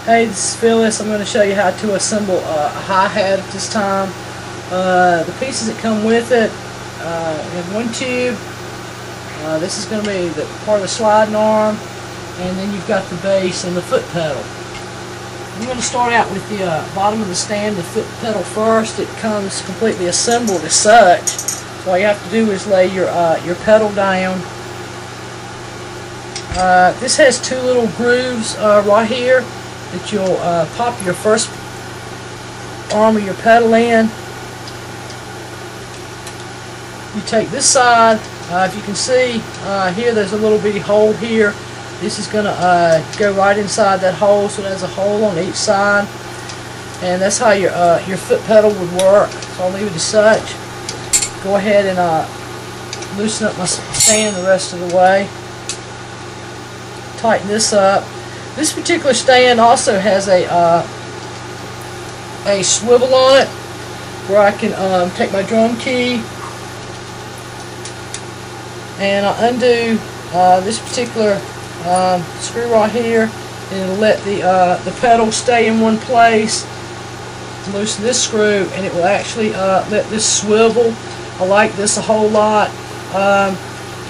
Hey, this is Phyllis. I'm going to show you how to assemble a hi-hat at this time. The pieces that come with it, we have one tube. This is going to be the part of the sliding arm, and then you've got the base and the foot pedal. I'm going to start out with the bottom of the stand, the foot pedal first. It comes completely assembled as such. So all you have to do is lay your pedal down. This has two little grooves right here that you'll pop your first arm of your pedal in. You take this side, if you can see here, there's a little bitty hole here. This is going to go right inside that hole, so there's a hole on each side, and that's how your foot pedal would work. So I'll leave it as such. Go ahead and loosen up my stand the rest of the way. Tighten this up. This particular stand also has a swivel on it where I can take my drum key and I'll undo this particular screw right here, and it'll let the pedal stay in one place. Loosen this screw and it will actually let this swivel. I like this a whole lot.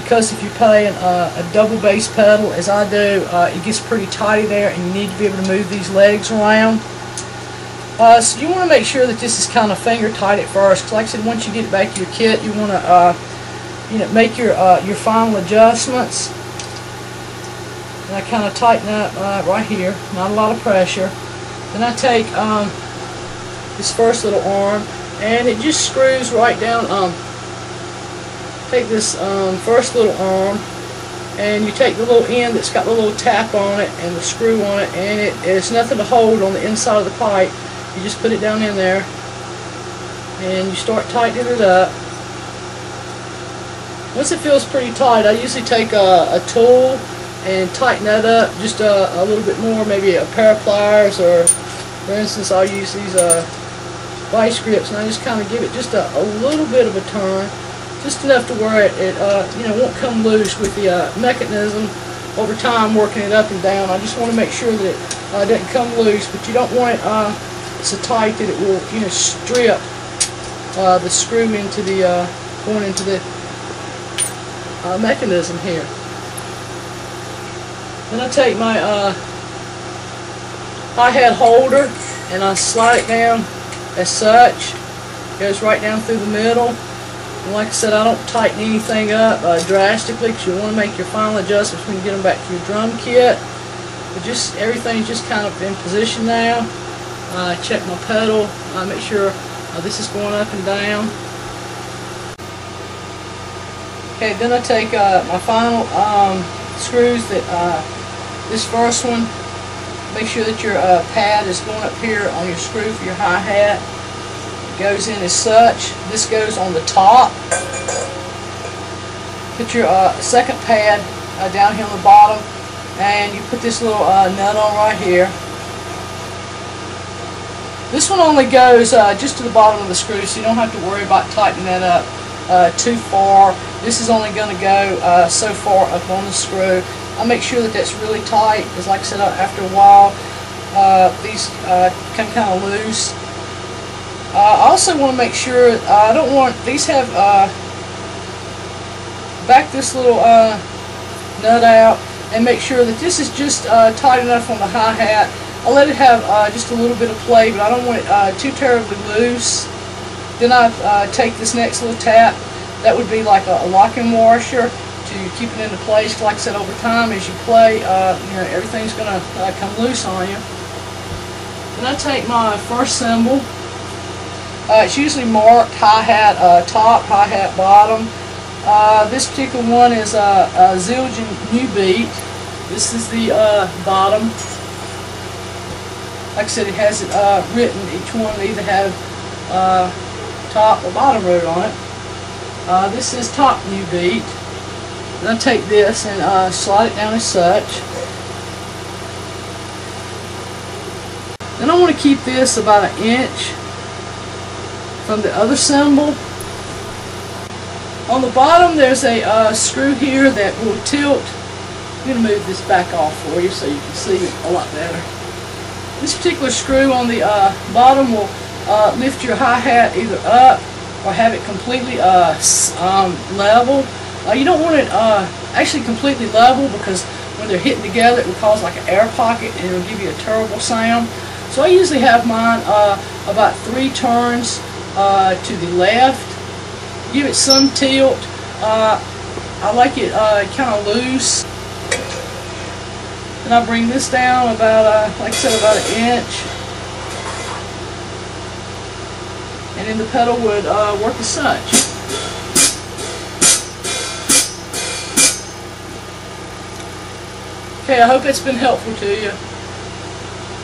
Because if you're playing a double bass pedal, as I do, it gets pretty tighty there, and you need to be able to move these legs around. So you want to make sure that this is kind of finger tight at first. Cause like I said, once you get it back to your kit, you want to make your final adjustments. And I kind of tighten up right here, not a lot of pressure. Then I take this first little arm, and it just screws right down. Take this first little arm, and you take the little end that's got the little tap on it and the screw on it, and it's nothing to hold on the inside of the pipe. You just put it down in there and you start tightening it up. Once it feels pretty tight, I usually take a tool and tighten that up just a little bit more, maybe a pair of pliers, or for instance I'll use these vice grips, and I just kind of give it just a little bit of a turn. Just enough to where it won't come loose with the mechanism over time, working it up and down. I just want to make sure that it doesn't come loose, but you don't want it so tight that it will strip the screw into the going into the mechanism here. Then I take my hi-hat holder and I slide it down as such. It goes right down through the middle. And like I said, I don't tighten anything up drastically, because you want to make your final adjustments when you get them back to your drum kit. But just everything's just kind of in position now. I check my pedal. I make sure this is going up and down. Okay, then I take my final screws. This first one, make sure that your pad is going up here on your screw for your hi-hat. Goes in as such. This goes on the top. Put your second pad down here on the bottom, and you put this little nut on right here. This one only goes just to the bottom of the screw, so you don't have to worry about tightening that up too far. This is only going to go so far up on the screw. I make sure that that's really tight, because like I said, after a while these come kind of loose. I also want to make sure, I don't want, these have, back this little nut out, and make sure that this is just tight enough on the hi-hat. I'll let it have just a little bit of play, but I don't want it too terribly loose. Then I take this next little tap. That would be like a locking washer to keep it into place. Like I said, over time as you play, everything's going to come loose on you. Then I take my first cymbal. It's usually marked hi-hat top, hi-hat bottom. This particular one is a Zildjian new beat. This is the bottom. Like I said, it has it written. Each one will either have top or bottom wrote on it. This is top new beat. Then I take this and slide it down as such. Then I want to keep this about 1 inch from the other cymbal. On the bottom there's a screw here that will tilt. I'm going to move this back off for you so you can see a lot better. This particular screw on the bottom will lift your hi-hat either up or have it completely leveled. You don't want it actually completely level, because when they're hitting together it will cause like an air pocket and it will give you a terrible sound. So I usually have mine about 3 turns to the left. Give it some tilt. I like it kind of loose. And I bring this down about, like I said, about 1 inch. And then the pedal would work as such. Okay, I hope it's been helpful to you.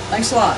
Thanks a lot.